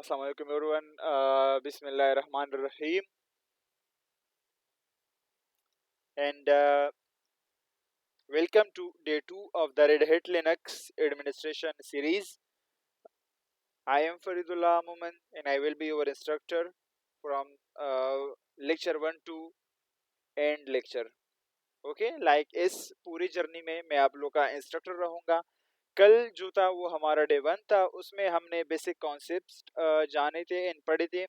Assalamu alaikum everyone. Bismillahir Rahmanir Rahim. And welcome to day 2 of the Red Hat Linux administration series. I am Faridullah Amuman and I will be your instructor from lecture 1 to end lecture. Okay like इस पूरी journey में मैं आप लोग का instructor रहूंगा. कल जो था वो हमारा डे 1 था. उसमें हमने बेसिक कॉन्सेप्ट्स जाने थे एंड पढ़े थे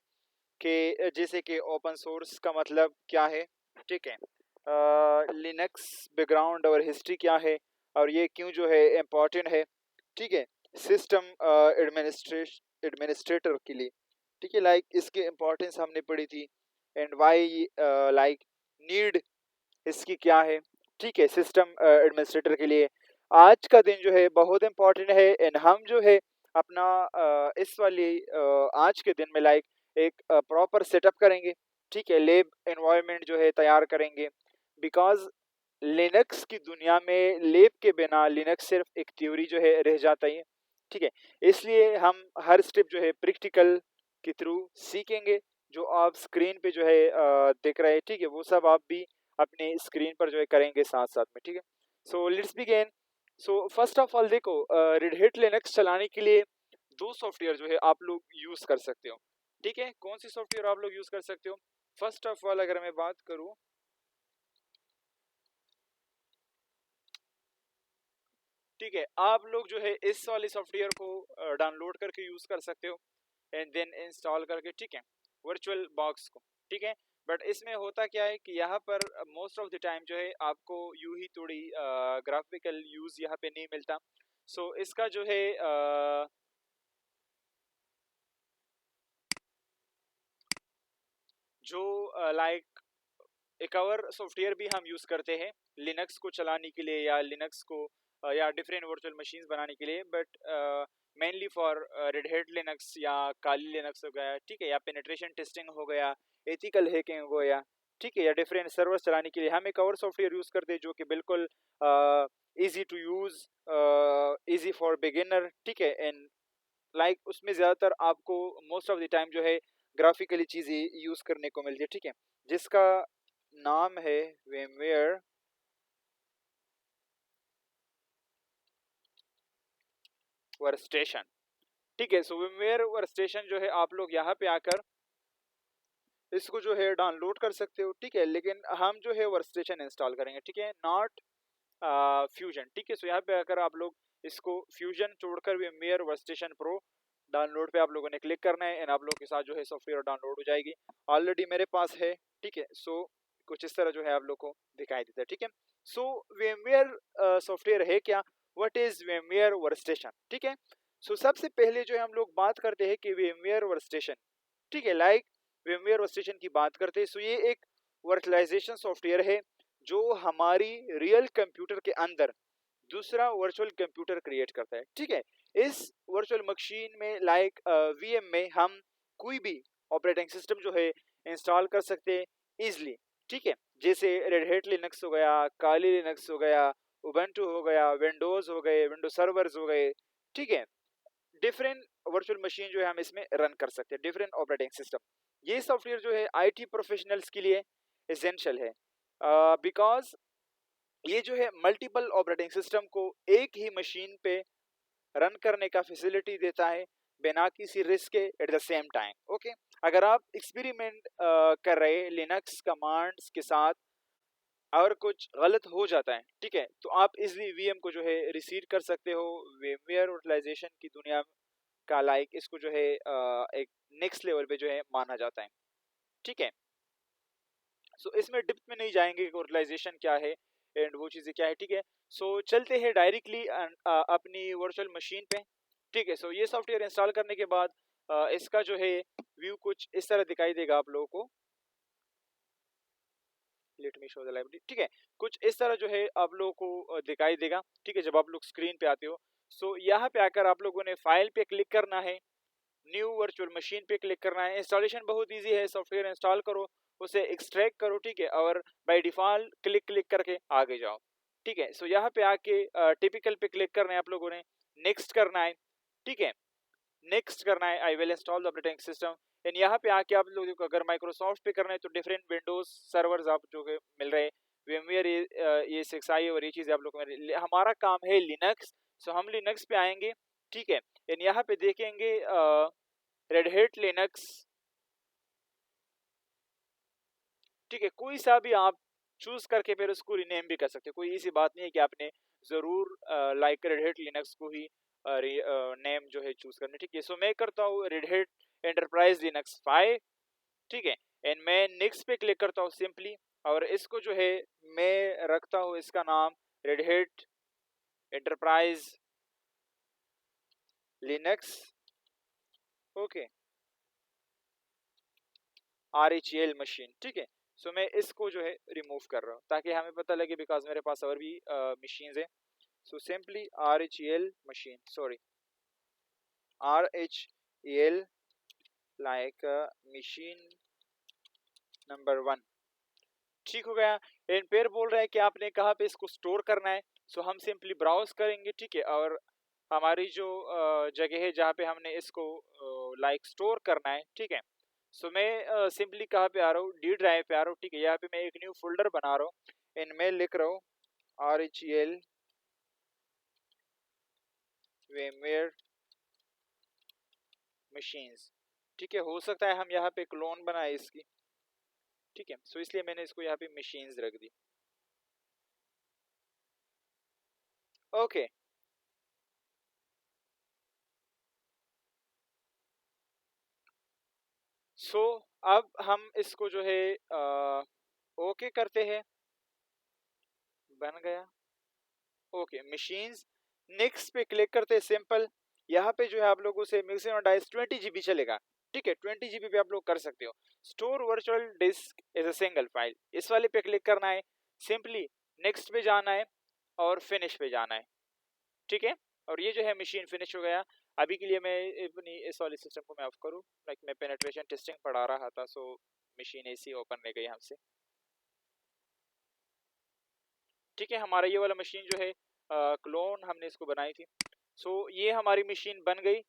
कि जैसे कि ओपन सोर्स का मतलब क्या है, ठीक है, लिनक्स बैकग्राउंड और हिस्ट्री क्या है और ये क्यों जो है इम्पोर्टेंट है, ठीक है, सिस्टम एडमिनिस्ट्रेटर के लिए, ठीक है, लाइक इसकी इम्पोर्टेंस हमने पढ़ी थी एंड वाई लाइक नीड इसकी क्या है, ठीक है, सिस्टम एडमिनिस्ट्रेटर के लिए. आज का दिन जो है बहुत इम्पोर्टेंट है एंड हम जो है अपना इस वाली आज के दिन में लाइक एक प्रॉपर सेटअप करेंगे, ठीक है, लैब एनवायरनमेंट जो है तैयार करेंगे. बिकॉज लिनक्स की दुनिया में लैब के बिना लिनक्स सिर्फ एक थ्योरी जो है रह जाता है, ठीक है. इसलिए हम हर स्टेप जो है प्रैक्टिकल के थ्रू सीखेंगे. जो आप स्क्रीन पे जो है देख रहे हैं, ठीक है, वो सब आप भी अपने स्क्रीन पर जो है करेंगे साथ साथ में, ठीक है. So let's begin. So first of all देखो, रेड हैट लिनक्स चलाने के लिए दो सॉफ्टवेयर जो है आप लोग यूज कर सकते हो, ठीक है. कौन सी सॉफ्टवेयर आप लोग यूज कर सकते हो? फर्स्ट ऑफ ऑल अगर मैं बात करूं, ठीक है, आप लोग जो है इस वाले सॉफ्टवेयर को डाउनलोड करके यूज कर सकते हो एंड देन इंस्टॉल करके, ठीक है, वर्चुअल बॉक्स को, ठीक है. बट इसमें होता क्या है कि यहाँ पर मोस्ट ऑफ द टाइम जो है आपको यूं ही थोड़ी ग्राफिकल यूज यहाँ पे नहीं मिलता. सो इसका जो है जो लाइक एक और सॉफ्टवेयर भी हम यूज करते हैं लिनक्स को चलाने के लिए या लिनक्स को या डिफरेंट वर्चुअल मशीन्स बनाने के लिए, but mainly for red hat Linux या काली लिनक्स हो गया, ठीक है, या पेनिट्रेशन टेस्टिंग हो गया, एथिकल हैकिंग हो गया, ठीक है, या डिफरेंट सर्वर चलाने के लिए हम एक और सॉफ्टवेयर यूज करते हैं जो कि बिल्कुल easy to use, easy for beginner, ठीक है. एंड लाइक उसमें ज़्यादातर आपको मोस्ट ऑफ द टाइम जो है ग्राफिकली चीज़ें यूज़ करने को मिलती है, ठीक है, जिसका नाम है वेमवेयर वर्कस्टेशन, ठीक है. सो वेमवेयर वर्कस्टेशन जो है आप लोग यहाँ पे आकर इसको जो है डाउनलोड कर सकते हो, ठीक है, लेकिन हम जो है वर्कस्टेशन इंस्टॉल करेंगे, ठीक है, नॉट फ्यूजन, ठीक है. सो यहाँ पे आकर आप लोग इसको फ्यूजन छोड़कर वेमवेयर वर्कस्टेशन प्रो डाउनलोड पे आप लोगों ने क्लिक करना है एंड आप लोग के साथ जो है सॉफ्टवेयर डाउनलोड हो जाएगी. ऑलरेडी मेरे पास है, ठीक है. सो कुछ इस तरह जो है आप लोग को दिखाई देता है, ठीक है. सो वेमवेयर सॉफ्टवेयर है क्या, व्हाट इज वेमवेयर वर्कस्टेशन, ठीक है. सो सबसे पहले जो है हम लोग बात करते हैं कि वेमवेयर वर्कस्टेशन, ठीक है, लाइक वेमवेयर वर्कस्टेशन की बात करते हैं. सो ये एक वर्चुअलाइजेशन सॉफ्टवेयर है जो हमारी रियल कंप्यूटर के अंदर दूसरा वर्चुअल कंप्यूटर क्रिएट करता है, ठीक है. इस वर्चुअल मशीन में लाइक वीएम में हम कोई भी ऑपरेटिंग सिस्टम जो है इंस्टॉल कर सकते हैं इजली, ठीक है. जैसे रेड हैट लिनक्स हो गया, काली लिनक्स हो गया, उबंटू हो गया, विंडोज हो गए, विंडोज सर्वर्स हो गए, ठीक है. डिफरेंट वर्चुअल मशीन जो है हम इसमें रन कर सकते हैं, डिफरेंट ऑपरेटिंग सिस्टम. ये सॉफ्टवेयर जो है आईटी प्रोफेशनल्स के लिए एसेंशियल है बिकॉज ये जो है मल्टीपल ऑपरेटिंग सिस्टम को एक ही मशीन पे रन करने का फैसिलिटी देता है बिना किसी रिस्क के at the same time. Okay, अगर आप एक्सपेरिमेंट कर रहे लिनक्स कमांड्स के साथ और कुछ गलत हो जाता है, ठीक है, तो आप इजली वीएम को जो है रिसीव कर सकते हो. वेमवेयर यूटिलाइजेशन की दुनिया का लाइक इसको जो है एक नेक्स्ट लेवल पे जो है माना जाता है, ठीक है. सो इसमें डिप्थ में नहीं जाएंगे कि यूटिलाइजेशन क्या है एंड वो चीज़ें क्या है, ठीक है. सो चलते हैं डायरेक्टली अपनी वर्चुअल मशीन पे, ठीक है. सो ये सॉफ्टवेयर इंस्टॉल करने के बाद इसका जो है व्यू कुछ इस तरह दिखाई देगा आप लोगों को. Let me show the library, ठीक है, कुछ इस तरह जो है आप लोगों को दिखाई देगा, ठीक है, जब आप लोग स्क्रीन पे आते हो. सो यहाँ पे आकर आप लोगों ने फाइल पे क्लिक करना है, न्यू वर्चुअल मशीन पे क्लिक करना है. इंस्टॉलेशन बहुत इजी है, सॉफ्टवेयर इंस्टॉल करो, उसे एक्सट्रैक्ट करो, ठीक है, और बाय डिफॉल्ट क्लिक क्लिक करके आगे जाओ, ठीक है. सो यहाँ पे आके टिपिकल पे क्लिक करना है आप लोगों ने, नेक्स्ट करना है, ठीक है. नेक्स्ट करना है I will install the operating system. And यहाँ पे आके आप लोगों को अगर माइक्रोसॉफ्ट पे करना है तो डिफरेंट विंडोज सर्वर्स आप जो है मिल रहे हैं, VMware ये 6i और ये चीज़ आप लोग को मिल रही है। हमारा काम है लिनक्स, सो हम लिनक्स पे आएंगे, ठीक है। एंड यहाँ पे देखेंगे रेड हैट लिनक्स, ठीक है। कोई सा भी आप चूज करके फिर उसको रीनेम भी कर सकते हो, कोई ऐसी बात नहीं है कि आपने जरूर लाइक रेड हैट लिनक्स को ही नेम जो है चूज करना, ठीक है। सो मैं करता हूँ रेड हैट एंटरप्राइज लिनक्स 5, ठीक है। एंड मैं नेक्स्ट पे क्लिक करता हूँ सिंपली, और इसको जो है मैं रखता हूँ इसका नाम red hat enterprise Linux, okay, RHEL machine, ठीक है। सो मैं इसको जो है रिमूव कर रहा हूँ ताकि हमें पता लगे, बिकॉज मेरे पास और भी मशीन्स है। So simply RHEL machine, sorry, RHEL like machine number 1, ठीक हो गया। एंड फिर बोल रहा है कि आपने कहाँ पे इसको स्टोर करना है। सो हम सिंपली ब्राउज करेंगे, ठीक है, और हमारी जो जगह है जहाँ पे हमने इसको लाइक स्टोर करना है, ठीक है। सो मैं सिंपली कहाँ पे आ रहा हूँ, डी ड्राइव पे आ रहा हूँ, ठीक है। यहाँ पे मैं एक न्यू फोल्डर बना रहा हूँ एंड मैं लिख रहा हूँ RHEL VMware मशीन्स, ठीक है। हो सकता है हम यहाँ पे क्लोन बनाए इसकी, ठीक है। सो इसलिए मैंने इसको यहाँ पे मशीन्स रख दी, ओके। सो अब हम इसको जो है ओके करते हैं, बन गया, ओके मशीन्स। नेक्स्ट पे क्लिक करते हैं सिंपल। यहाँ पे जो है आप लोगों से मैक्सिमम डाइस 20 GB चलेगा, ठीक है। 20 GB पे आप लोग कर सकते हो। Store virtual disk as a single file, इस वाले पे क्लिक करना है, सिंपली नेक्स्ट पे जाना है और फिनिश पे जाना है, ठीक है। और ये जो है मशीन फिनिश हो गया। अभी के लिए मैं अपनी इस वाली सिस्टम को मैं ऑफ करूँ, लाइक मैं पेनिट्रेशन टेस्टिंग पढ़ा रहा था, सो मशीन ऐसी ओपन रह गई हमसे, ठीक है। हमारा ये वाला मशीन जो है क्लोन हमने इसको बनाई थी। सो ये हमारी मशीन बन गई,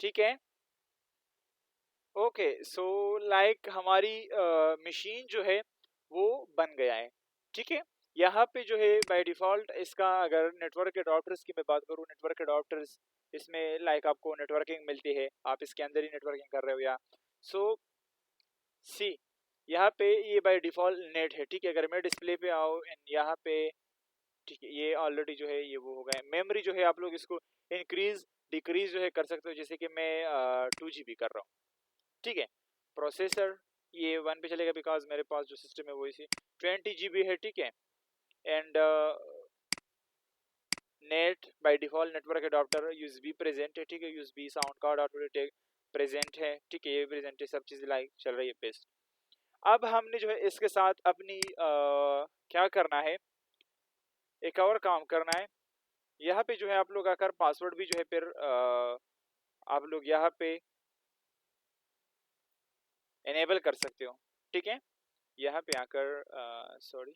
ठीक है, ओके। सो लाइक हमारी मशीन जो है वो बन गया है, ठीक है। यहाँ पे जो है बाय डिफ़ॉल्ट इसका, अगर नेटवर्क एडाप्टर्स की मैं बात करूँ, नेटवर्क एडाप्टर्स इसमें लाइक आपको नेटवर्किंग मिलती है, आप इसके अंदर ही नेटवर्किंग कर रहे हो या सो सी यहाँ पे ये बाय डिफ़ॉल्ट नेट है, ठीक है। अगर मैं डिस्प्ले पे आऊँ एंड यहाँ पे, ठीक है, ये ऑलरेडी जो है ये वो हो गया है। मेमोरी जो है आप लोग इसको इंक्रीज डिक्रीज जो है कर सकते हो, जैसे कि मैं 2 GB कर रहा हूँ, ठीक है। प्रोसेसर ये 1 पे चलेगा बिकॉज मेरे पास जो सिस्टम है वो इसी 20 GB है, ठीक है। And net by default network adopter USB present है, ठीक है। USB sound card automatic present है, ठीक है, ये प्रेजेंट है, सब चीज़ लाइक चल रही है बेस्ट। अब हमने जो है इसके साथ अपनी क्या करना है, एक और काम करना है। यहाँ पे जो है आप लोग आकर पासवर्ड भी जो है फिर आप लोग यहाँ पे एनेबल कर सकते हो, ठीक है। यहाँ पे आकर सॉरी,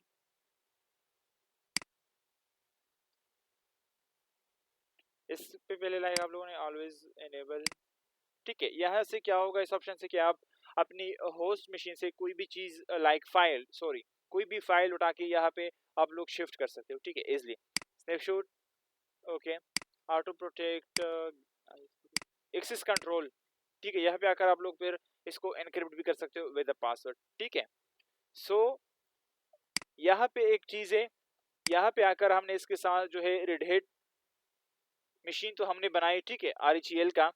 इस पे पहले लाइक आप लोगों ने ऑलवेज एनेबल, ठीक है। यहाँ से क्या होगा, इस ऑप्शन से कि आप अपनी होस्ट मशीन से कोई भी चीज़ लाइक फाइल, सॉरी, कोई भी फाइल उठा के यहाँ पे आप लोग शिफ्ट कर सकते हो, ठीक है, easily. Snapshot, okay, auto protect, access control, ठीक है। यहाँ पे आकर आप लोग फिर इसको एनक्रिप्ट भी कर सकते हो विद पासवर्ड, ठीक है। सो यहाँ पे एक चीज़ है, यहाँ पे आकर हमने इसके साथ जो है रेड हैट मशीन तो हमने बनाई, ठीक है, RHEL का।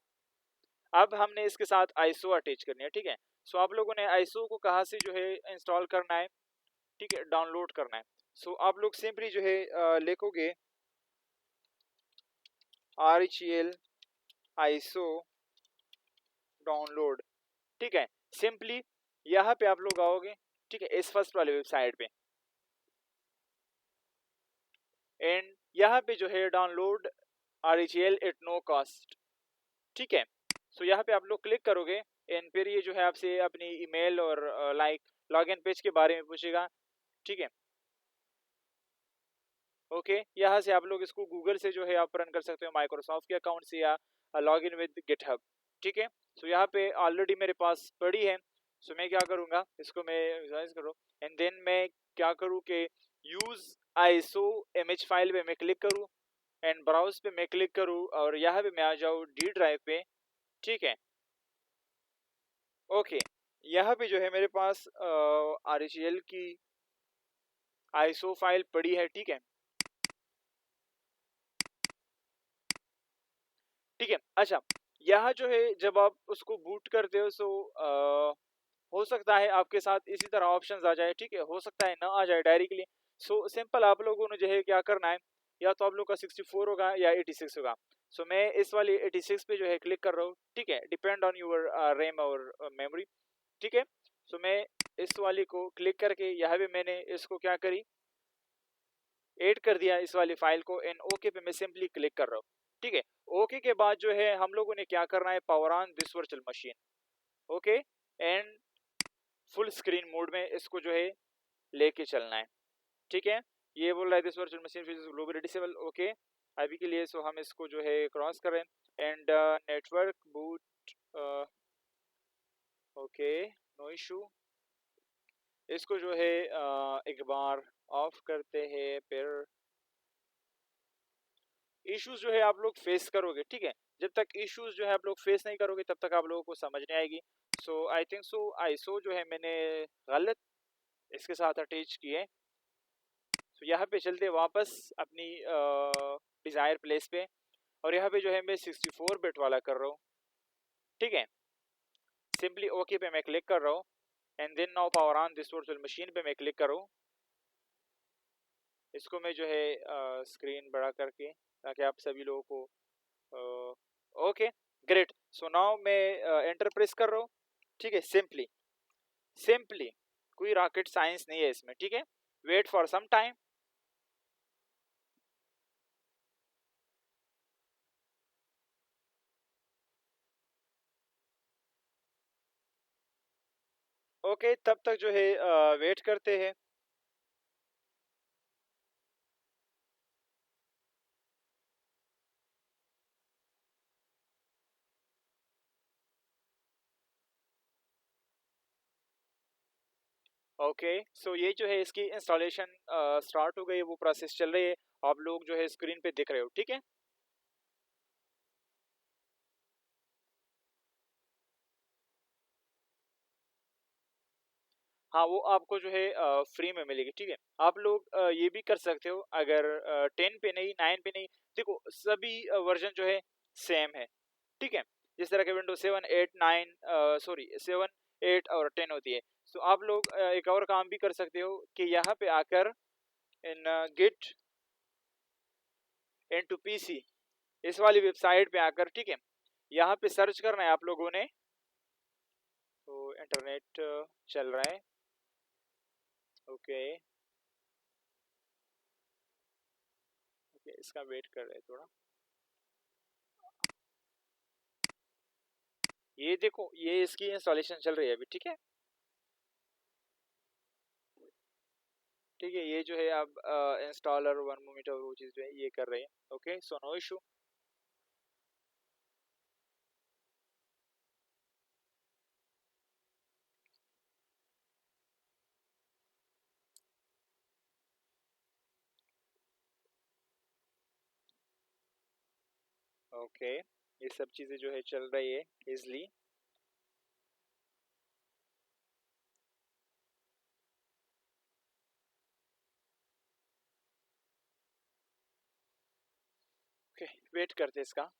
अब हमने इसके साथ आईसो अटैच करनी है, ठीक है। सो आप लोगों ने आईसो को कहाँ से जो है इंस्टॉल करना है, ठीक है, डाउनलोड करना है। सो आप लोग सिंपली जो है लिखोगे RHEL आईसो डाउनलोड, ठीक है। सिंपली यहाँ पे आप लोग आओगे, ठीक है, इस फर्स्ट वाले वेबसाइट पे, एंड यहाँ पे जो है download RHEL at no cost, ठीक है। सो यहाँ पे आप लोग क्लिक करोगे एंड फिर ये जो है आपसे अपनी ईमेल और लाइक लॉगिन पेज के बारे में पूछेगा, ठीक है, ओके। यहाँ से आप लोग इसको गूगल से जो है आप रन कर सकते हो, माइक्रोसॉफ्ट के अकाउंट से या लॉगिन विद गिटहब, ठीक है। सो यहाँ पे ऑलरेडी मेरे पास पड़ी है। सो मैं क्या करूँगा, इसको मैं विजुअलाइज करूँ एंड देन मैं क्या करूँ कि यूज आईएसओ इमेज फाइल पे मैं क्लिक करूँ एंड ब्राउज पे मैं क्लिक करूँ और यहाँ पे मैं आ जाऊँ डी ड्राइव पे, ठीक है। ओके, यहाँ पे जो है मेरे पास आरएचएल की आईएसओ फाइल पड़ी है, ठीक है। ठीक है, अच्छा, यहाँ जो है जब आप उसको बूट करते हो सो हो सकता है आपके साथ इसी तरह ऑप्शंस आ जाए, ठीक है, हो सकता है ना आ जाए डायरेक्टली। सो सिंपल आप लोगों ने जो है क्या करना है, या तो आप लोग का 64 होगा या 86 होगा। सो मैं इस वाली 86 पे जो है क्लिक कर रहा हूँ, ठीक है, डिपेंड ऑन योर रैम और मेमोरी, ठीक है। सो मैं इस वाली को क्लिक करके यहाँ पे मैंने इसको क्या करी, ऐड कर दिया इस वाली फाइल को एंड ओके पे मैं सिंपली क्लिक कर रहा हूँ, ठीक है। ओके के बाद जो है हम लोगों ने क्या करना है, power on this virtual machine, okay, and full screen mode में इसको जो है लेके चलना है, ठीक है। ये बोल रहा है this virtual machine is globally disable, okay. अभी के लिए सो हम इसको जो है क्रॉस करें and network boot, okay, no issue. इसको जो है एक बार ऑफ करते हैं, फिर इश्यूज जो है आप लोग फेस करोगे, ठीक है। जब तक इश्यूज जो है आप लोग फेस नहीं करोगे तब तक आप लोगों को समझ नहीं आएगी। सो आई थिंक सो आईएसओ जो है मैंने गलत इसके साथ अटैच की है। तो यहाँ पे चलते वापस अपनी डिजायर प्लेस पे और यहाँ पे जो है मैं 64 बिट वाला कर रहा हूँ, ठीक है। सिंपली ओके पे मैं क्लिक कर रहा हूँ and then now power on this virtual machine पे मैं क्लिक करूँ। इसको मैं जो है स्क्रीन बड़ा करके ताकि आप सभी लोगों को ओके ग्रेट। सो नाउ मैं एंटर प्रेस कर रहा हूँ, ठीक है। सिंपली सिंपली कोई रॉकेट साइंस नहीं है इसमें, ठीक है। Wait for some time. Okay तब तक जो है वेट करते हैं। ओके सो ये जो है इसकी इंस्टॉलेशन स्टार्ट हो गई, वो प्रोसेस चल रही है, आप लोग जो है स्क्रीन पे दिख रहे हो, ठीक है। हाँ वो आपको जो है फ्री में मिलेगी, ठीक है। आप लोग ये भी कर सकते हो अगर 10 पे नहीं 9 पे नहीं, देखो सभी वर्जन जो है सेम है, ठीक है। जिस तरह के विंडोज 7 8 9 सॉरी 7 8 और 10 होती है। सो आप लोग एक और काम भी कर सकते हो कि यहाँ पे आकर इन गिट इनटू पीसी इस वाली वेबसाइट पे आकर, ठीक है, यहाँ पे सर्च करना है आप लोगों ने। तो इंटरनेट चल रहा है, ओके ओके, इसका वेट कर रहे हैं थोड़ा। ये देखो ये इसकी इंस्टॉलेशन चल रही है अभी, ठीक है। ठीक है, ये जो है अब इंस्टॉलर 1 मोमेंट और वो चीज़ जो है ये कर रही है, okay so no issue. Okay ये सब चीज़ें जो है चल रही है इजली। ओके वेट करते हैं इसका।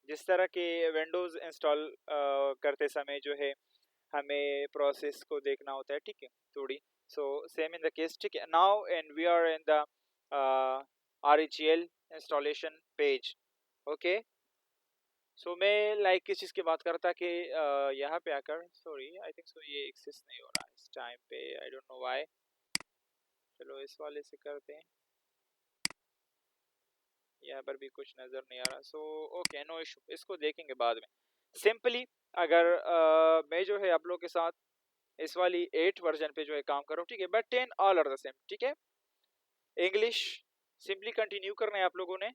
जिस तरह के विंडोज़ इंस्टॉल करते समय जो है हमें प्रोसेस को देखना होता है, ठीक है, थोड़ी। So same in the case, ठीक है। Now and we are in the RHEL installation page, okay. So मैं लाइक किस चीज़ की बात करता कि यहाँ पे आकर, सॉरी आई थिंक सो ये एक्सेस नहीं हो रहा है इस टाइम पे, आई डोंट नो व्हाई। चलो इस वाले से करते हैं, यहाँ पर भी कुछ नज़र नहीं आ रहा। सो ओके नो इशू, इसको देखेंगे बाद में। सिंपली अगर मैं जो है आप लोग के साथ इस वाली 8 वर्जन पे जो है काम करो, ठीक है, but 10 all are the same, ठीक है। इंग्लिश सिंपली कंटिन्यू करना है आप लोगों ने।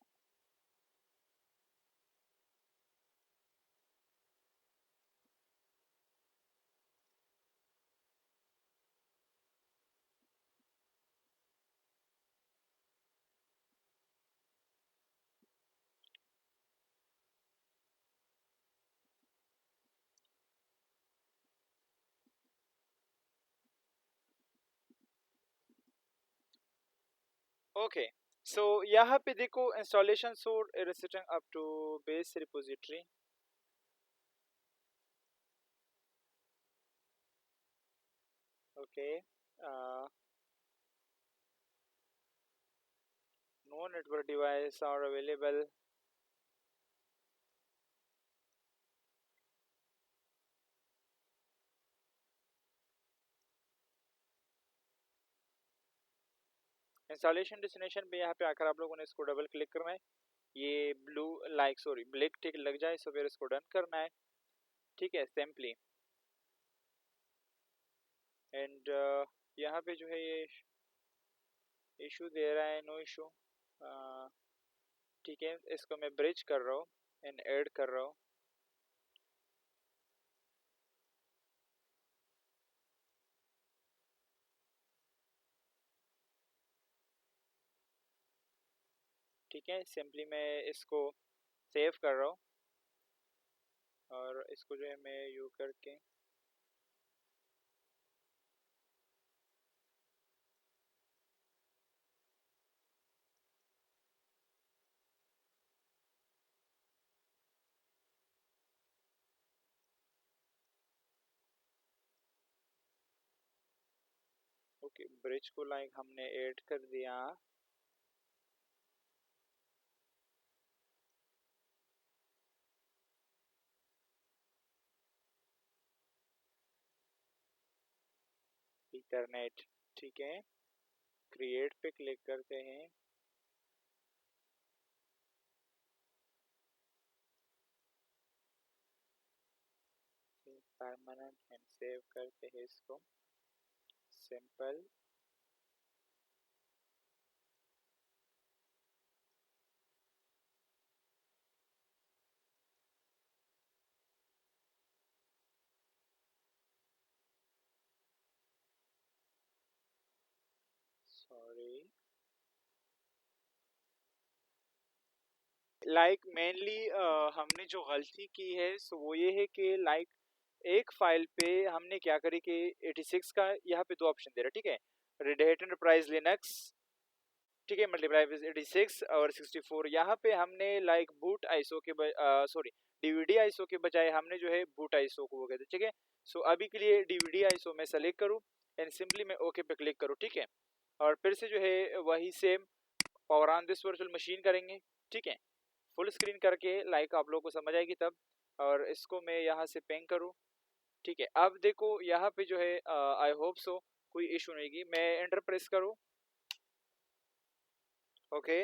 ओके, सो यहाँ पे देखो installation source resetting up to base repository. Okay, no network device are available. Installation destination पे यहाँ पे आकर आप लोगों ने इसको डबल क्लिक करना है, ये ब्लू लाइक सॉरी ब्लैक टिक लग जाए तो फिर इसको डन करना है, ठीक है, सिंपली। एंड यहाँ पे जो है ये इशू दे रहा है, नो इशू, ठीक है, इसको मैं ब्रिज कर रहा हूँ एंड ऐड कर रहा हूँ। ठीक है, सिंपली मैं इसको सेव कर रहा हूँ और इसको जो है मैं यू करके ओके ब्रिज को लाइक हमने ऐड कर दिया। इंटरनेट, ठीक है, क्रिएट पे क्लिक करते हैं। परमानेंट एंड सेव करते हैं इसको, सिंपल। सॉरी, लाइक मेनली हमने जो गलती की है सो वो ये है कि लाइक एक फाइल पे हमने क्या करी कि 86 का यहाँ पे दो ऑप्शन दे रहा है, ठीक है, रेड हैट एंटरप्राइज लिनक्स, ठीक है, मल्टीप्लाई विद 86 और 64, यहाँ पे हमने लाइक बूट आईसो के सॉरी डीवीडी आईसो के बजाय हमने जो है बूट आईसो को हो गए थे, ठीक है। सो अभी के लिए डीवीडी आईसो मैं सेलेक्ट करूँ एंड सिंपली मैं ओके पे क्लिक करूँ, ठीक है, और फिर से जो है वही same power on this virtual machine करेंगे, ठीक है, फुल स्क्रीन करके लाइक आप लोगों को समझ आएगी तब। और इसको मैं यहाँ से पेंग करूँ, ठीक है, अब देखो यहाँ पे जो है आई होप सो कोई इशू नहीं की, मैं एंटर प्रेस करूँ, ओके,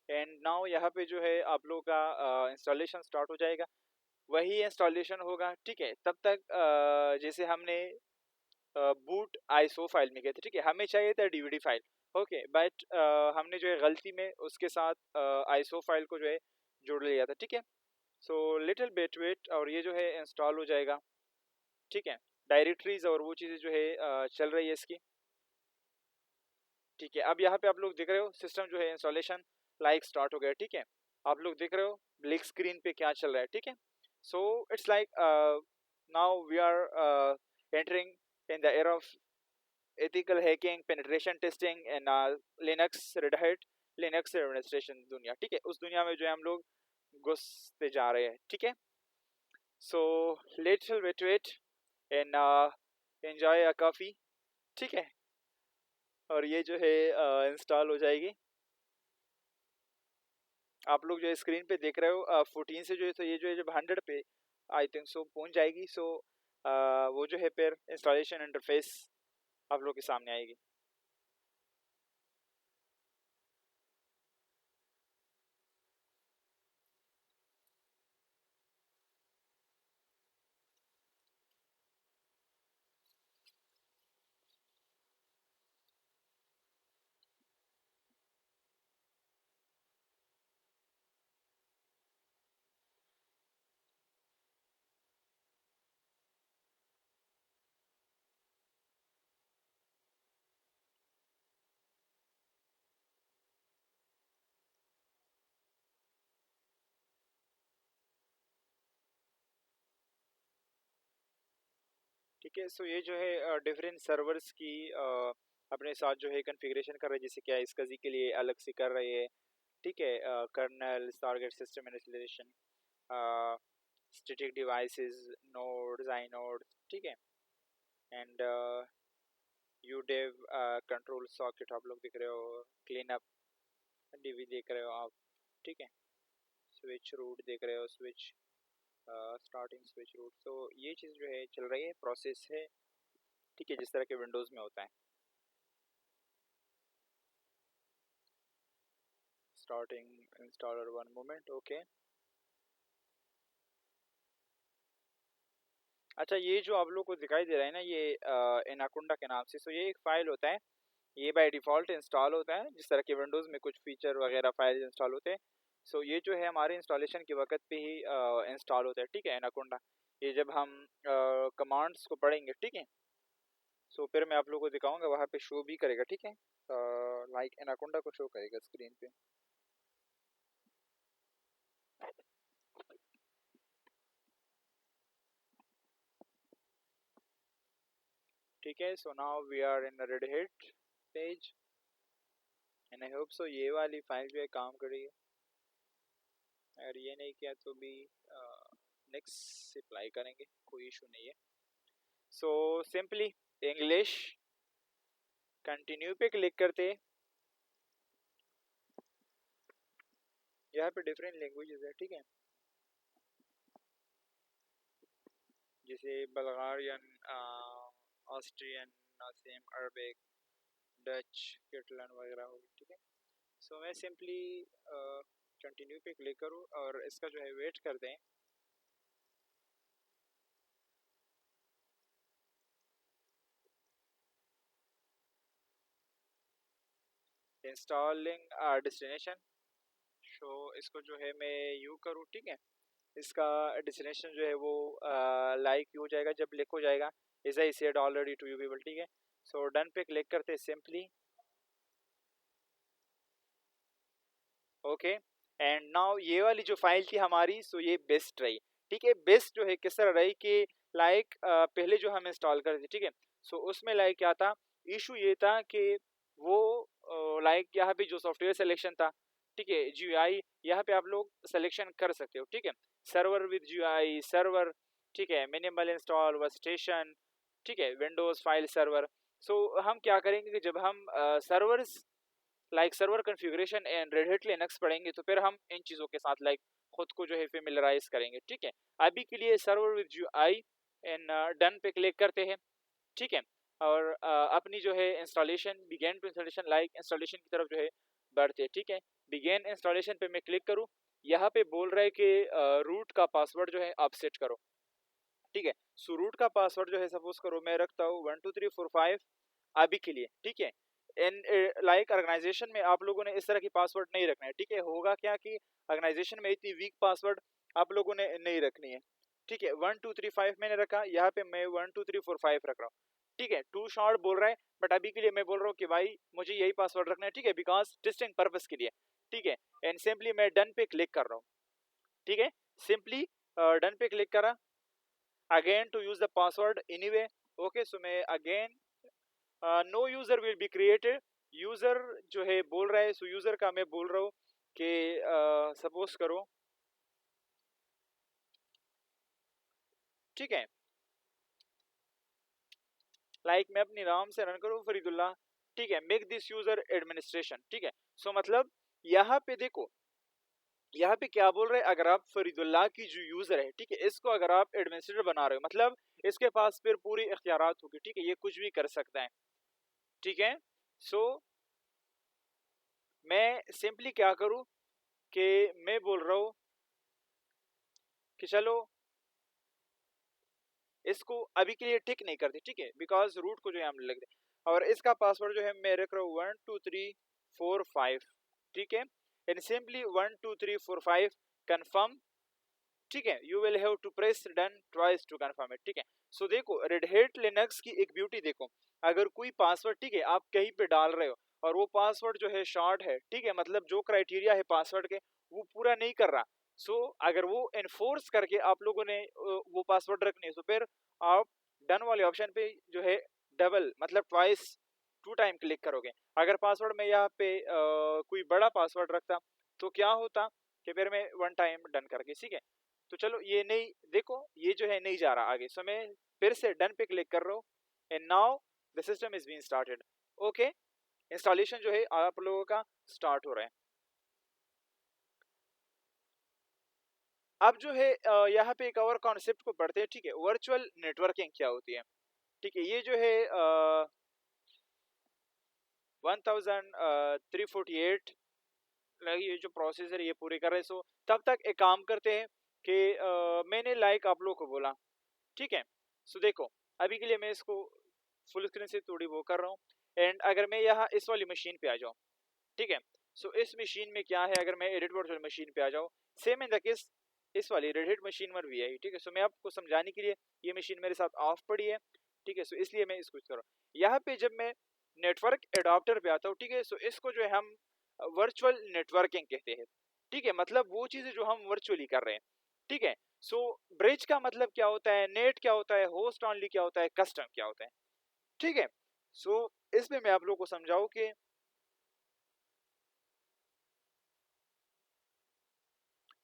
एंड नाउ यहाँ पे जो है आप लोगों का इंस्टॉलेशन स्टार्ट हो जाएगा, वही इंस्टॉलेशन होगा, ठीक है, तब तक जैसे हमने बूट आईसो फाइल में गए थे, ठीक है, हमें चाहिए था डीवीडी फाइल, ओके, बट हमने जो है गलती में उसके साथ आईसो फाइल को जो है जोड़ लिया था, ठीक है। सो लिटिल बिट वेट और ये जो है इंस्टॉल हो जाएगा, ठीक है, डायरेक्टरीज और वो चीज़ें जो है चल रही है इसकी, ठीक है। अब यहाँ पे आप लोग देख रहे हो सिस्टम जो है इंस्टॉलेशन लाइक स्टार्ट हो गया, ठीक है, आप लोग देख रहे हो ब्लैक स्क्रीन पे क्या चल रहा है, ठीक है। So it's like now we are entering in the era of ethical hacking, penetration testing and Linux, Red Hat, Linux administration दुनिया, ठीक है, उस दुनिया में जो है हम लोग घुसते जा रहे हैं, ठीक है। So let's wait and enjoy a coffee, ठीक है, और ये जो है इंस्टॉल हो जाएगी। आप लोग जो स्क्रीन पे देख रहे हो 14 से जो है तो ये जो है जब 100 पे आई थिंक सो पहुंच जाएगी, सो वो जो है फिर इंस्टॉलेशन इंटरफेस आप लोग के सामने आएगी। ठीक है। सो ये जो है डिफरेंट सर्वर्स की अपने साथ जो है कॉन्फ़िगरेशन कर रहे हैं, जैसे क्या इसका जी के लिए अलग से कर रहे हैं। ठीक है, kernel, target system initialization, static devices, nodes, inodes, ठीक है, एंड यूडेव कंट्रोल सॉकेट आप लोग देख रहे हो, क्लीन अप डीवी देख रहे हो आप। ठीक है, स्विच रूट देख रहे हो, स्विच स्टार्टिंग स्विच रूट। तो ये चीज़ जो है चल रही है, प्रोसेस है। ठीक है, जिस तरह के विंडोज़ में होता है। Starting installer one moment. Okay, अच्छा ये जो आप लोग को दिखाई दे रहा है ना, ये एनाकोंडा के नाम से। सो ये एक फ़ाइल होता है, ये बाय डिफ़ॉल्ट इंस्टॉल होता है, जिस तरह के विंडोज़ में कुछ फ़ीचर वगैरह फाइल इंस्टॉल होते हैं। सो ये जो है हमारे इंस्टॉलेशन के वक्त पे ही इंस्टॉल होता है। ठीक है, एनाकोंडा। ये जब हम कमांड्स को पढ़ेंगे, ठीक है, सो फिर मैं आप लोगों को दिखाऊंगा, वहाँ पे शो भी करेगा। ठीक है, लाइक एनाकोंडा को शो करेगा स्क्रीन पे। ठीक है, so now we are in Red Hat page and I hope so ये वाली फाइल जो है काम करेगी। अगर ये नहीं किया तो भी नेक्स्ट अप्लाई करेंगे, कोई इशू नहीं है। सो सिंपली इंग्लिश कंटिन्यू पे क्लिक करते, यहाँ पे डिफरेंट लैंग्वेजेस है। ठीक है, जैसे Bulgarian, Austrian, same Arabic, Dutch, Catalan वगैरह होगी। ठीक है, सो मैं सिंपली कंटिन्यू पे क्लिक करूँ और इसका जो है वेट करते हैं। इंस्टॉलिंग डेस्टिनेशन, सो इसको जो है मैं यू करूँ। ठीक है, इसका डेस्टिनेशन जो है वो लाइक यू हो जाएगा जब क्लिक हो जाएगा, as I said already to you people. ठीक है, सो डन पे क्लिक करते हैं सिंपली। ओके, एंड नाउ ये वाली जो फाइल थी हमारी, सो ये बेस्ट रही। ठीक है, बेस्ट जो है किस तरह रही कि लाइक पहले जो हम इंस्टॉल करते थे, ठीक है, सो उसमें लाइक क्या था, इशू ये था कि वो लाइक यहाँ पे जो सॉफ्टवेयर सिलेक्शन था, ठीक है, जीयूआई यहाँ पे आप लोग सिलेक्शन कर सकते हो। ठीक है, सर्वर विद जीयूआई सर्वर, ठीक है, मिनिमल इंस्टॉल वर्कस्टेशन, ठीक है, विंडोज फाइल सर्वर। सो हम क्या करेंगे कि जब हम servers like server configuration and red hat Linux पढ़ेंगे, तो फिर हम इन चीज़ों के साथ लाइक खुद को जो है फेमिलराइज करेंगे। ठीक है, अभी के लिए server with UI and done पे क्लिक करते हैं। ठीक है, और अपनी जो है installation begin to installation like installation की तरफ जो है बढ़ते हैं। ठीक है, बिगेन इंस्टॉलेशन पे मैं क्लिक करूँ, यहाँ पे बोल रहा है कि रूट का पासवर्ड जो है आप सेट करो। ठीक है, सो रूट का पासवर्ड जो है सपोज करो मैं रखता हूँ 12345 अभी के लिए। ठीक है, इन लाइक ऑर्गेनाइजेशन में आप लोगों ने इस तरह की पासवर्ड नहीं रखना है। ठीक है, होगा क्या कि ऑर्गेनाइजेशन में इतनी वीक पासवर्ड आप लोगों ने नहीं रखनी है। ठीक है, 1235 मैंने रखा, यहाँ पे मैं 12345 रख रहा हूँ। ठीक है, टू शॉर्ट बोल रहा है, बट अभी के लिए मैं बोल रहा हूँ कि भाई मुझे यही पासवर्ड रखना है। ठीक है, बिकॉज टेस्टिंग पर्पस के लिए। ठीक है, एंड सिंपली मैं डन पे क्लिक कर रहा हूँ। ठीक है, सिंपली डन पे क्लिक करा, again to use the password anyway. Okay, so मैं again no user will be created, user जो है बोल रहा है, सो यूजर का मैं बोल रहा हूँ कि सपोज करो, ठीक है, लाइक मैं अपनी नाम से रन करूँ फरीदुल्ला। ठीक है, मेक दिस यूजर एडमिनिस्ट्रेशन। ठीक है, सो मतलब यहाँ पे देखो, यहाँ पे क्या बोल रहे हैं, अगर आप फरीदुल्ला की जो यूजर है, ठीक है, इसको अगर आप एडमिनिस्ट्रेटर बना रहे हो, मतलब इसके पास फिर पूरी इख्तियारात होगी। ठीक है, ये कुछ भी कर सकता है। ठीक है, सो मैं सिंपली क्या करूँ कि मैं बोल रहा हूँ कि चलो इसको अभी के लिए टिक नहीं करते। ठीक है, बिकॉज रूट को जो है हम लिख दे, और इसका पासवर्ड जो है मैं रख रहा हूँ 12345। ठीक है, एंड सिंपली 12345 कंफर्म। ठीक है, you will have to press done twice to confirm it. ठीक है, सो देखो रेड हैट लिनक्स की एक ब्यूटी देखो, अगर कोई पासवर्ड, ठीक है, आप कहीं पे डाल रहे हो और वो पासवर्ड जो है शॉर्ट है, ठीक है, मतलब जो क्राइटेरिया है पासवर्ड के वो पूरा नहीं कर रहा, सो अगर वो एनफोर्स करके आप लोगों ने वो पासवर्ड रखनी है, तो फिर आप डन वाले ऑप्शन पे जो है डबल मतलब ट्वाइस 2 टाइम क्लिक करोगे। अगर पासवर्ड में यहाँ पे कोई बड़ा पासवर्ड रखता तो क्या होता कि फिर मैं 1 टाइम डन करके, ठीक है। तो चलो ये नहीं, देखो ये जो है नहीं जा रहा आगे, सो मैं फिर से डन पे क्लिक कर रहा हूँ and now the system is being started. Okay, installation जो है आप लोगों का स्टार्ट हो रहा है। अब जो है यहाँ पे एक और कॉन्सेप्ट को पढ़ते हैं, ठीक है। वर्चुअल नेटवर्किंग क्या होती है, ठीक है। ये जो है 1348 ये जो प्रोसेसर ये पूरे कर रहे हैं। सो तब तक एक काम करते हैं कि मैंने लाइक आप लोग को बोला, ठीक है। सो देखो अभी के लिए मैं इसको फुल स्क्रीन से थोड़ी वो कर रहा हूँ एंड अगर मैं यहाँ इस वाली मशीन पे आ जाऊँ, ठीक है। सो इस मशीन में क्या है, अगर मैं एडिट वर्चुअल मशीन पे आ जाऊँ, सेम इन द केस इस वाली रेड हिट मशीन में भी है, ठीक है। सो मैं आपको समझाने के लिए, ये मशीन मेरे साथ ऑफ पड़ी है, ठीक है। सो इसलिए मैं इसको कर रहा हूँ। यहाँ पे जब मैं नेटवर्क एडाप्टर पे आता हूँ, ठीक है। सो इसको जो है हम वर्चुअल नेटवर्किंग कहते हैं, ठीक है। मतलब वो चीजें जो हम वर्चुअली कर रहे हैं, ठीक है। सो ब्रिज का मतलब क्या होता है, नेट क्या होता है, होस्ट ऑनली क्या होता है, कस्टम क्या होता है, ठीक है। सो इसमें मैं आप लोगों को समझाऊं कि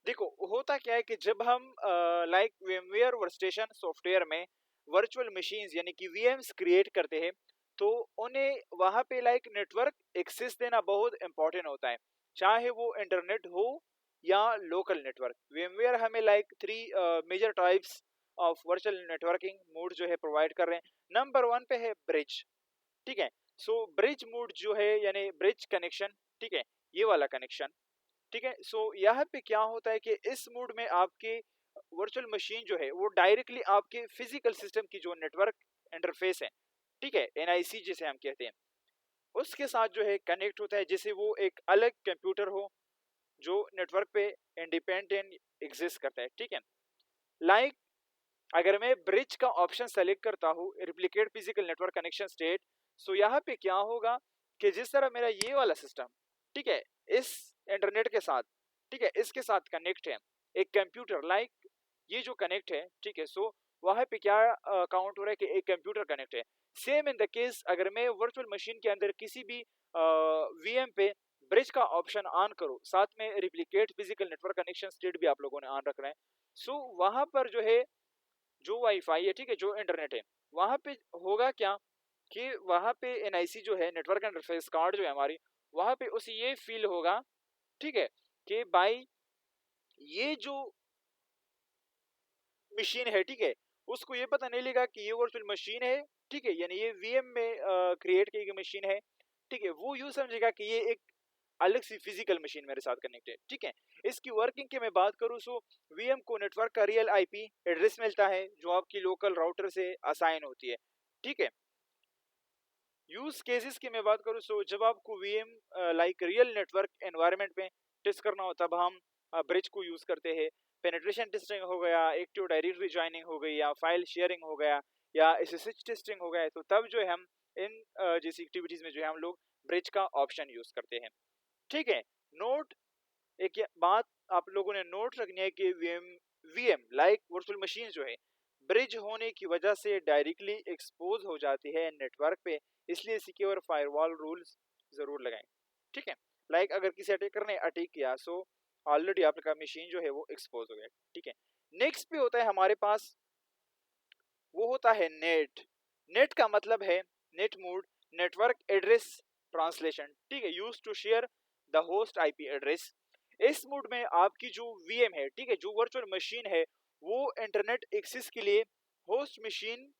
देखो होता क्या है कि जब हम लाइक VMware वर्कस्टेशन सॉफ्टवेयर में वर्चुअल मशीन्स यानी कि VMs क्रिएट करते हैं, तो उन्हें वहां पे लाइक नेटवर्क एक्सेस देना बहुत इंपॉर्टेंट होता है, चाहे वो इंटरनेट हो या लोकल नेटवर्क। VMware हमें like 3 major types of virtual networking mode जो है प्रोवाइड कर रहे हैं। नंबर 1 पे है ब्रिज, ठीक है। सो ब्रिज मोड जो है यानी ब्रिज कनेक्शन, ठीक है, ये वाला कनेक्शन, ठीक है। सो यहाँ पे क्या होता है कि इस मोड में आपके वर्चुअल मशीन जो है वो डायरेक्टली आपके फिजिकल सिस्टम की जो नेटवर्क इंटरफेस है, ठीक है, एनआईसी जिसे हम कहते हैं, उसके साथ जो है कनेक्ट होता है, जैसे वो एक अलग कंप्यूटर हो जो नेटवर्क पे इंडिपेंडेंट एग्जिस्ट करता है, ठीक है। लाइक अगर मैं ब्रिज का ऑप्शन सेलेक्ट करता हूँ, replicate physical network connection state, so यहाँ पे क्या होगा कि जिस तरह मेरा ये वाला सिस्टम, ठीक है, इस इंटरनेट के साथ, ठीक है, इसके साथ कनेक्ट है एक कंप्यूटर लाइक ये जो कनेक्ट है, ठीक है। सो वहां पे क्या काउंट हो रहा है कि एक कंप्यूटर कनेक्ट है। सेम इन द केस अगर मैं वर्चुअल मशीन के अंदर किसी भी वीएम पे ब्रिज का ऑप्शन ऑन करूँ, साथ में replicate physical network connection state भी आप लोगों ने ऑन रखना है। सो वहां पर जो है जो वाईफाई है, ठीक है, जो इंटरनेट है, वहां पे होगा क्या कि वहां पे एनआईसी जो है नेटवर्क इंटरफेस कार्ड जो है हमारी, वहां पे उसे ये फील होगा, ठीक है, कि भाई ये जो मशीन है, ठीक है, उसको ये पता नहीं लगा कि ये वर्चुअल मशीन है, ठीक है, यानी ये वीएम में क्रिएट की गई मशीन है, ठीक है। वो यूं समझेगा कि ये एक अलग सी फिजिकल मशीन मेरे साथ कनेक्टेड, ठीक है। इसकी वर्किंग की मैं बात करूं, सो वीएम को नेटवर्क का रियल आईपी एड्रेस मिलता है जो आपकी लोकल राउटर से असाइन होती है, ठीक है। यूज केसेस की मैं बात करूं, सो जब आपको VM like real network environment में टेस्ट करना हो, तब हम ब्रिज को यूज करते हैं। पेनिट्रेशन टेस्टिंग हो गया, एक्टिव डायरेक्टरी ज्वाइनिंग हो गई, या फाइल शेयरिंग हो गया, या एसएसएच टेस्टिंग हो गया, तो तब जो है हम इन जैसी एक्टिविटीज में जो है हम लोग ब्रिज का ऑप्शन यूज करते हैं, ठीक है। नोट एक बात आप लोगों ने नोट रखनी है कि वीएम लाइक वर्चुअल मशीन जो है ब्रिज होने की वजह से डायरेक्टली एक्सपोज हो जाती है नेटवर्क पे, इसलिए सिक्योर फायरवॉल रूल्स जरूर लगाएं, ठीक है। लाइक अगर किसी अटैकर ने अटैक किया, सो ऑलरेडी आपका मशीन जो है वो एक्सपोज हो गया, ठीक है। नेक्स्ट पे होता है हमारे पास, वो होता है नेट। नेट का मतलब है NAT mode, network address translation, ठीक है, use to share the host IP address. इस मोड में आपकी जो वीएम है, ठीक है, जो वर्चुअल मशीन है, वो इंटरनेट एक्सेस के लिए होस्ट मशीन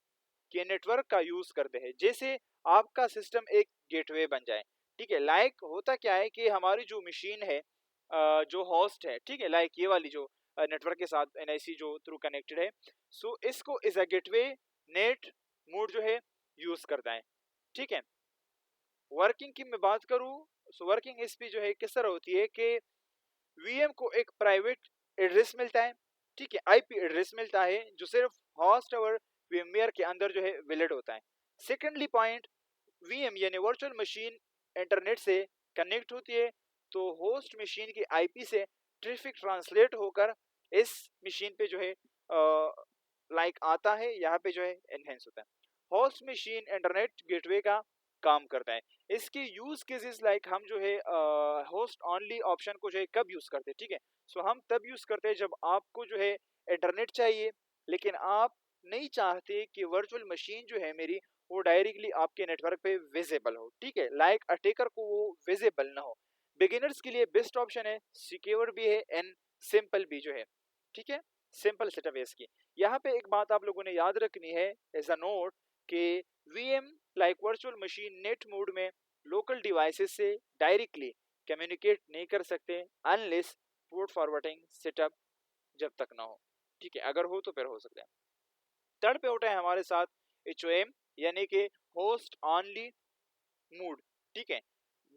के नेटवर्क का यूज करते हैं, जैसे आपका सिस्टम एक गेटवे बन जाए, ठीक है। लाइक होता क्या है कि हमारी जो मशीन है जो होस्ट है, ठीक है, लाइक ये वाली जो नेटवर्क के साथ एनआईसी जो थ्रू कनेक्टेड है, सो इसको is a gateway net mode जो है यूज करता है, ठीक है। वर्किंग की मैं बात करूं, सो वर्किंग इस पे जो है किस तरह होती है कि वीएम को एक प्राइवेट एड्रेस मिलता है, ठीक है, आईपी एड्रेस मिलता है जो सिर्फ होस्ट और वीएमवेयर के अंदर जो है वैलिड होता है। सेकेंडली पॉइंट, वीएम यानी वर्चुअल मशीन इंटरनेट से कनेक्ट होती है, तो होस्ट मशीन की आईपी से ट्रैफिक ट्रांसलेट होकर इस मशीन पे जो है लाइक आता है, यहाँ पे जो है एनहेंस होता है। होस्ट मशीन इंटरनेट गेटवे का काम करता है। इसके यूज केसेस लाइक हम जो है होस्ट ऑनली ऑप्शन को जो है कब यूज करते हैं, ठीक है। सो हम तब यूज करते हैं जब आपको जो है इंटरनेट चाहिए, लेकिन आप नहीं चाहते कि वर्चुअल मशीन जो है मेरी वो डायरेक्टली आपके नेटवर्क पे विजिबल हो, ठीक है, लाइक अटैकर को वो विजिबल ना हो। बिगिनर्स के लिए बेस्ट ऑप्शन है, सिक्योर भी है एंड सिंपल भी जो है, ठीक है। सिंपल सेटअप है इसकी। यहाँ पे एक बात आप लोगों ने याद रखनी है एज अ नोट कि VM like virtual machine net mode में लोकल डिवाइसेस से डायरेक्टली कम्युनिकेट नहीं कर सकते अनलेस पोर्ट फॉरवर्डिंग सेटअप जब तक ना हो, ठीक है। अगर हो तो फिर हो सकता है। थर्ड पे होता है हमारे साथ HOM यानी कि होस्ट ऑनली मूड, ठीक है।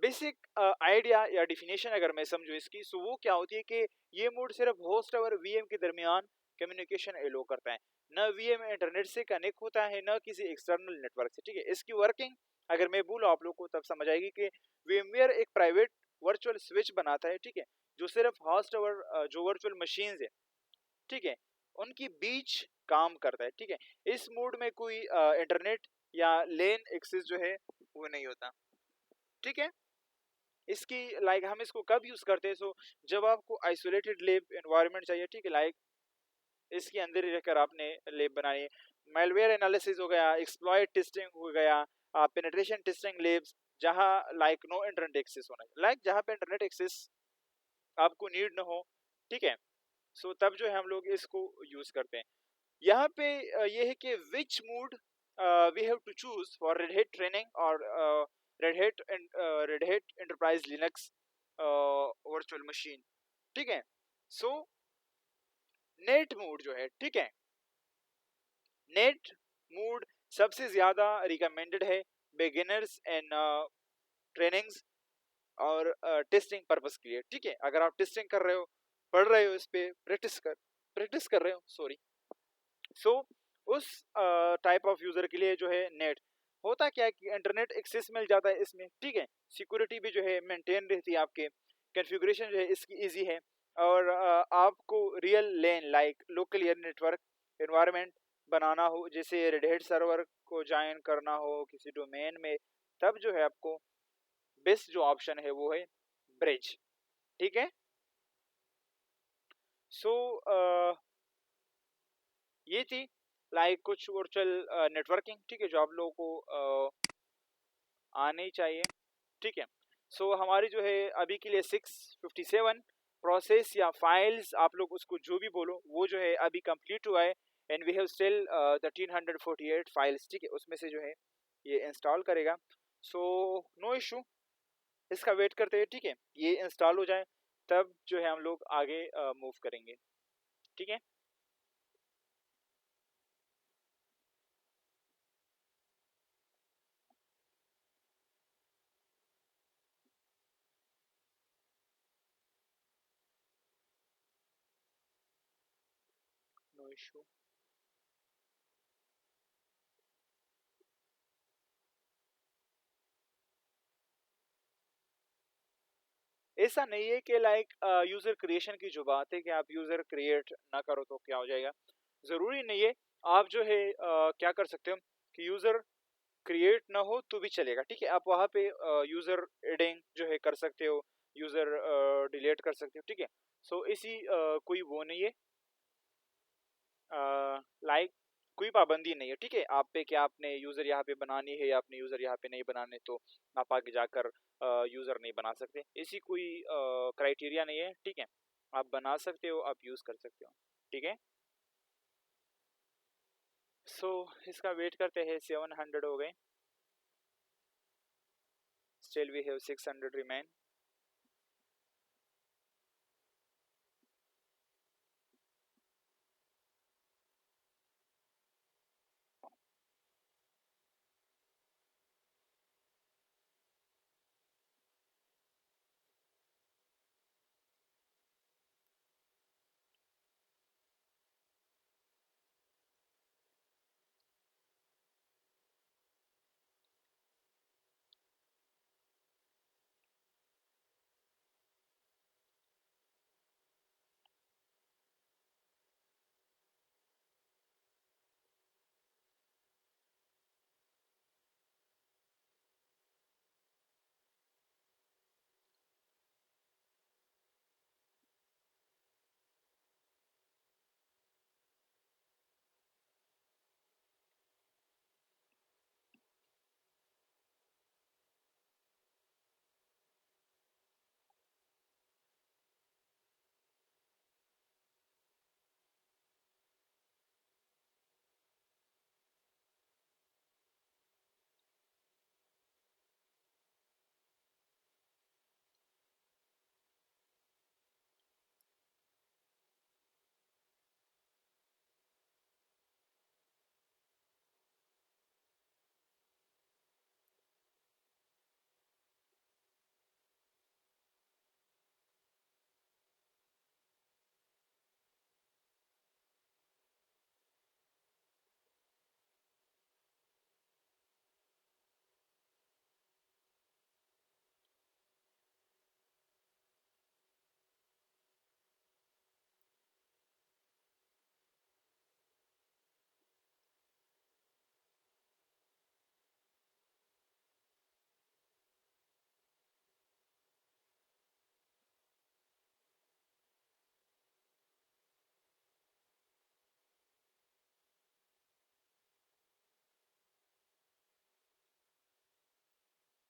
बेसिक आइडिया या डिफिनेशन अगर मैं समझूं इसकी, सो वो क्या होती है कि ये मोड सिर्फ होस्ट और वीएम के दरमियान कम्युनिकेशन एलो करता है, न वीएम इंटरनेट से कनेक्ट होता है न किसी एक्सटर्नल नेटवर्क से, ठीक है। इसकी वर्किंग अगर मैं बोलूँ आप लोग को तब समझ आएगी कि VMware एक प्राइवेट वर्चुअल स्विच बनाता है, ठीक है, जो सिर्फ होस्ट और जो वर्चुअल मशीन्स है, ठीक है, उनकी बीच काम करता है, ठीक है। इस मोड में कोई इंटरनेट या लेन एक्सेस जो है वो नहीं होता, ठीक है। इसकी लाइक हम इसको कब यूज करते हैं, सो जब आपको आइसोलेटेड लैब एनवायरनमेंट चाहिए, ठीक है, लाइक इसके अंदर ही रहकर आपने लैब बनानी है। मेलवेयर एनालिसिस हो गया, एक्सप्लॉइट टेस्टिंग हो गया, पेनिट्रेशन टेस्टिंग लैब्स जहां लाइक नो इंटरनेट एक्सेस होना, लाइक जहां पे इंटरनेट एक्सेस आपको नीड ना हो, ठीक है। सो तब जो है हम लोग इसको यूज करते हैं। यहाँ पे ये है कि which mode we have to choose for Red Hat training और Red Hat Enterprise Linux virtual machine, ठीक है। सो नेट मूड जो है, ठीक है, नेट मूड सबसे ज्यादा रिकमेंडेड है बिगिनर्स एंड ट्रेनिंग्स और टेस्टिंग पर्पस के लिए, ठीक है। अगर आप टेस्टिंग कर रहे हो, पढ़ रहे हो, इस पे प्रैक्टिस कर रहे हो, सॉरी, सो उस टाइप ऑफ यूजर के लिए जो है नेट होता क्या है कि इंटरनेट एक्सेस मिल जाता है इसमें, ठीक है। सिक्योरिटी भी जो है मेंटेन रहती है, आपके कॉन्फ़िगरेशन जो है इसकी इजी है, और आपको real LAN like local area network environment बनाना हो, जैसे रेड हैट सर्वर को ज्वाइन करना हो किसी डोमेन में, तब जो है आपको बेस्ट जो ऑप्शन है वो है ब्रिज, ठीक है। सो ये थी लाइक कुछ वर्चुअल नेटवर्किंग, ठीक है, जो आप लोगों को आने ही चाहिए, ठीक है। सो हमारी जो है अभी के लिए 657 प्रोसेस या फाइल्स, आप लोग उसको जो भी बोलो, वो जो है अभी कंप्लीट हुआ है, and we have still 1348 files, ठीक है, उसमें से जो है ये इंस्टॉल करेगा। सो नो इशू, इसका वेट करते हैं, ठीक है, ये इंस्टॉल हो जाए तब जो है हम लोग आगे मूव करेंगे, ठीक है। No issue. ऐसा नहीं है कि लाइक यूजर क्रिएशन की जो बात है कि आप यूजर क्रिएट ना करो तो क्या हो जाएगा, जरूरी नहीं है। आप जो है क्या कर सकते हो कि यूजर क्रिएट ना हो तो भी चलेगा, ठीक है। आप वहाँ पे यूजर एडिंग जो है कर सकते हो, यूजर डिलीट कर सकते हो, ठीक है। सो इसी कोई वो नहीं है, लाइक कोई पाबंदी नहीं है, ठीक है, आप पे कि आपने यूजर यहाँ पे बनानी है या आपने यूजर यहाँ पे नहीं बनाने, तो आप आगे जाकर यूजर नहीं बना सकते, ऐसी कोई क्राइटेरिया नहीं है, ठीक है। आप बना सकते हो, आप यूज कर सकते हो, ठीक है। सो इसका वेट करते हैं, 700 हो गए, स्टिल वी हैव 600 रिमेन।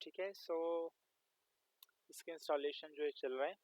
ठीक है। सो इसके इंस्टॉलेशन जो है चल रहा है।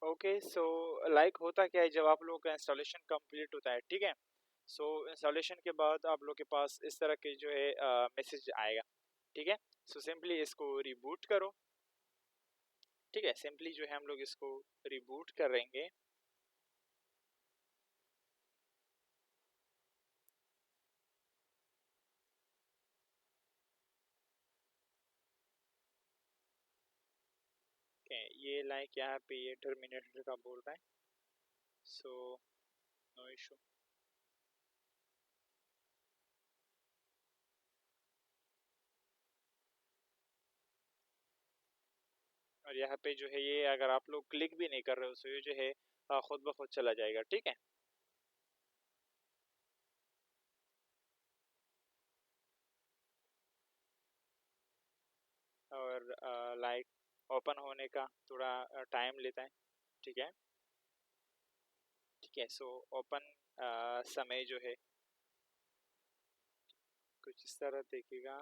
ओके, सो लाइक होता क्या है जब आप लोगों का इंस्टॉलेशन कंप्लीट होता है, ठीक है। सो इंस्टॉलेशन के बाद आप लोग के पास इस तरह के जो है मैसेज आएगा, ठीक है। सो सिंपली इसको रिबूट करो, ठीक है। सिंपली जो है हम लोग इसको रिबूट करेंगे। ओके, ये लाइक यहाँ पे ये टर्मिनेटर का बोल रहा है, सो नो इशू। और यहाँ पे जो है ये अगर आप लोग क्लिक भी नहीं कर रहे हो तो ये जो है खुद ब खुद चला जाएगा, ठीक है। और लाइक ओपन होने का थोड़ा टाइम लेता है, ठीक है। ठीक है, सो ओपन समय जो है कुछ इस तरह देखेगा,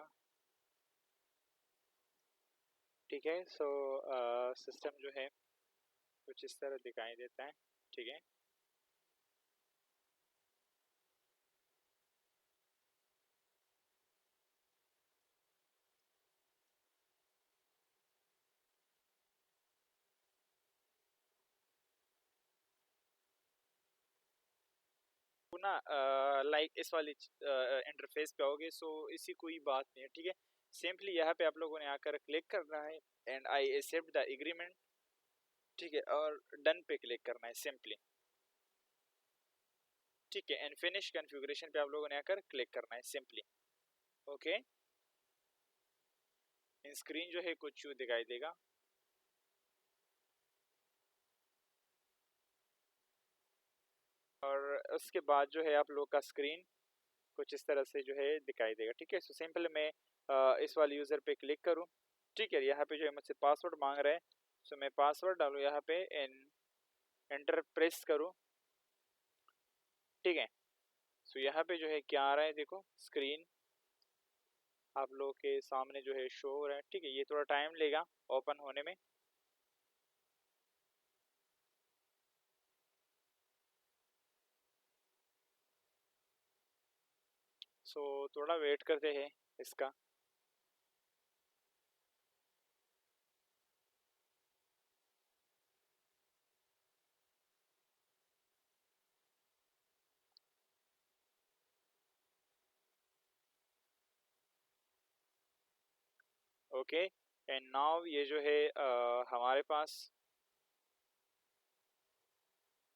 ठीक है। सो सिस्टम जो है कुछ इस तरह दिखाई देता है, ठीक है। तो ना लाइक इस वाली इंटरफेस पे आओगे, सो इसी कोई बात नहीं है, ठीक है। सिंपली यहाँ पे आप लोगों ने आकर क्लिक करना है and I accept the agreement, ठीक है। और डन पे क्लिक करना है सिंपली, ठीक है। एंड फिनिश कॉन्फ़िगरेशन पे आप लोगों ने आकर क्लिक करना है सिंपली, ओके। स्क्रीन जो है कुछ यूँ दिखाई देगा, और उसके बाद जो है आप लोग का स्क्रीन कुछ इस तरह से जो है दिखाई देगा, ठीक है। सो सिंपल मैं इस वाले यूज़र पे क्लिक करूँ, ठीक है। यहाँ पे जो है मुझसे पासवर्ड मांग रहा है, सो मैं पासवर्ड डालूँ यहाँ पे एंटर प्रेस करूँ, ठीक है। सो यहाँ पे जो है क्या आ रहा है, देखो स्क्रीन आप लोगों के सामने जो है शो हो रहा है, ठीक है। ये थोड़ा टाइम लेगा ओपन होने में, सो थोड़ा वेट करते हैं इसका। ओके, एंड नाउ ये जो है हमारे पास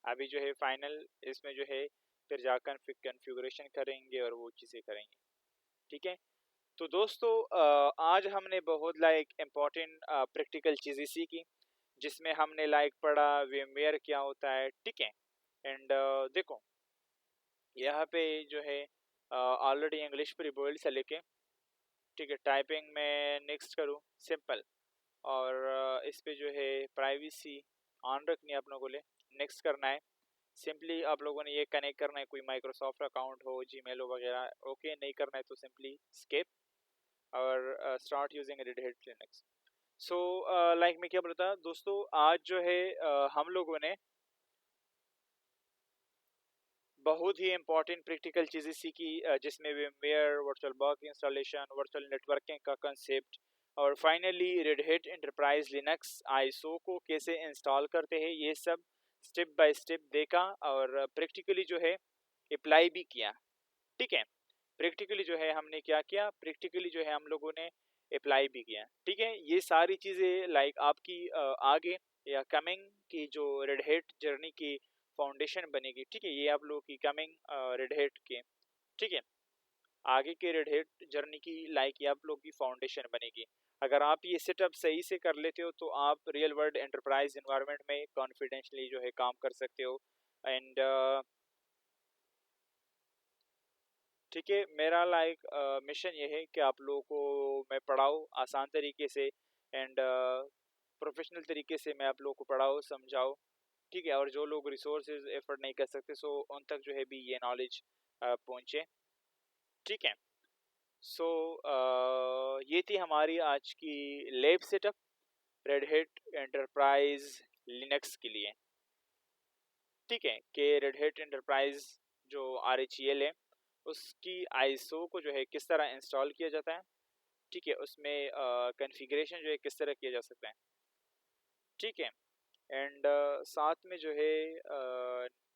अभी जो है फाइनल इसमें जो है फिर जाकर फिर कन्फिगरेशन करेंगे और वो चीज़ें करेंगे, ठीक है। तो दोस्तों आज हमने बहुत लाइक इम्पोर्टेंट प्रैक्टिकल चीज़ें सीखी, जिसमें हमने लाइक पढ़ा VMware क्या होता है, ठीक है। एंड देखो यहाँ पे जो है ऑलरेडी इंग्लिश प्रीबोल्ड से लेके, ठीक है, टाइपिंग में नेक्स्ट करूँ सिंपल, और इस पे जो है प्राइवेसी ऑन रखनी है आप लोगों को लिए, नेक्स्ट करना है। सिंपली आप लोगों ने ये कनेक्ट करना है, कोई माइक्रोसॉफ्ट अकाउंट हो, जीमेल हो वगैरह, ओके नहीं करना है तो सिंपली स्किप, और start using red hat Linux. So like मैं क्या बोलता दोस्तों, आज जो है हम लोगों ने बहुत ही इंपॉर्टेंट प्रैक्टिकल चीज़ें सीखी, जिसमें VMware, virtual box installation, virtual networking का कंसेप्ट, और finally red hat enterprise Linux ISO को कैसे इंस्टॉल करते हैं, ये सब स्टेप बाय स्टेप देखा और प्रैक्टिकली जो है अप्लाई भी किया, ठीक है। प्रैक्टिकली जो है हमने क्या किया, प्रैक्टिकली जो है हम लोगों ने अप्लाई भी किया, ठीक है। ये सारी चीज़ें लाइक आपकी आगे या कमिंग की जो रेड हैट जर्नी की फाउंडेशन बनेगी, ठीक है। ये आप लोगों की कमिंग रेड हैट के, ठीक है, आगे के रेड हैट जर्नी की लाइक ये आप लोग की फाउंडेशन बनेगी। अगर आप ये सेटअप सही से कर लेते हो तो आप रियल वर्ल्ड एंटरप्राइज इन्वायरमेंट में कॉन्फिडेंशली जो है काम कर सकते हो। एंड ठीक है, मेरा लाइक मिशन ये है कि आप लोगों को मैं पढ़ाऊँ आसान तरीके से, एंड प्रोफेशनल तरीके से मैं आप लोगों को पढ़ाऊँ समझाऊँ, ठीक है। और जो लोग रिसोर्सेज एफर्ट नहीं कर सकते, सो उन तक जो है भी ये नॉलेज पहुँचे, ठीक है। सो ये थी हमारी आज की lab setup red hat enterprise Linux के लिए, ठीक है। कि रेड हैट एंटरप्राइज जो RHEL है उसकी आईएसओ को जो है किस तरह इंस्टॉल किया जाता है, ठीक है। उसमें कॉन्फ़िगरेशन जो है किस तरह किया जा सकता है, ठीक है। एंड साथ में जो है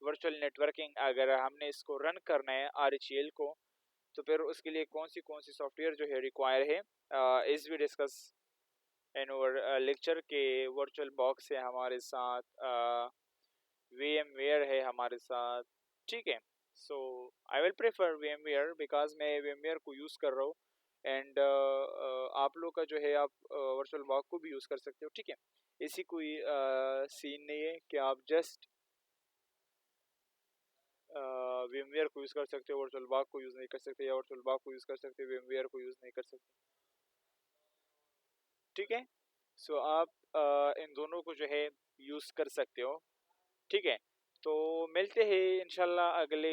वर्चुअल नेटवर्किंग अगर हमने इसको रन करना है RHEL को, तो फिर उसके लिए कौन सी सॉफ्टवेयर जो है रिक्वायर है, is we discuss in our lecture के वर्चुअल बॉक्स है हमारे साथ, VMware है हमारे साथ, ठीक है। So I will prefer VMware because मैं VMware को यूज़ कर रहा हूँ। एंड आप लोग का जो है आप वर्चुअल बॉक्स को भी यूज़ कर सकते हो, ठीक है। इसी कोई सीन नहीं है कि आप जस्ट VMware को यूज़ कर सकते हो, वर्चुअल बॉक्स को यूज़ नहीं कर सकते, या वर्चुअल बॉक्स को यूज़ कर सकते हो VMware को यूज़ नहीं कर सकते, ठीक है। सो आप इन दोनों को जो है यूज़ कर सकते हो, ठीक है। तो मिलते हैं इंशाल्लाह अगले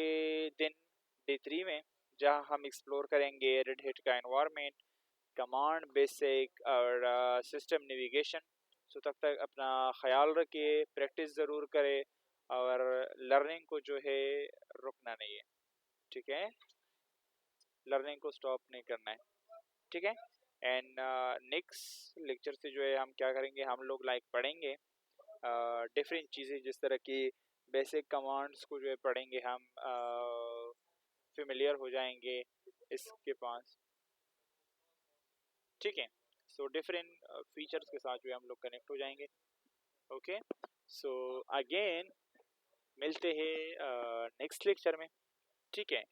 दिन डे 3 में, जहां हम एक्सप्लोर करेंगे रेड हैट का एनवायरनमेंट, कमांड बेसिक और सिस्टम नेविगेशन। सो तब तक अपना ख्याल रखिए, प्रैक्टिस ज़रूर करें और लर्निंग को जो है रुकना नहीं है, ठीक है। लर्निंग को स्टॉप नहीं करना है, ठीक है। एंड नेक्स्ट लेक्चर से जो है हम क्या करेंगे, हम लोग लाइक पढ़ेंगे डिफरेंट चीज़ें, जिस तरह की बेसिक कमांड्स को जो है पढ़ेंगे हम, फेमिलियर हो जाएंगे इसके पास, ठीक है। सो डिफरेंट फीचर्स के साथ जो है हम लोग कनेक्ट हो जाएंगे, ओके। सो अगेन मिलते हैं नेक्स्ट लेक्चर में, ठीक है।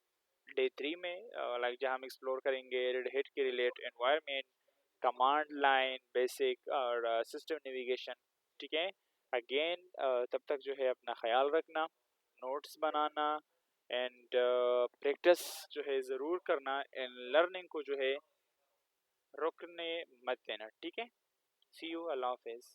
डे 3 में लाइक जहाँ हम एक्सप्लोर करेंगे रेड हैट के relate environment, command line basic और सिस्टम नेविगेशन, ठीक है। अगेन तब तक जो है अपना ख्याल रखना, नोट्स बनाना एंड प्रैक्टिस जो है ज़रूर करना, एंड लर्निंग को जो है रुकने मत देना, ठीक है। सी यू, अल्लाह हाफिज़।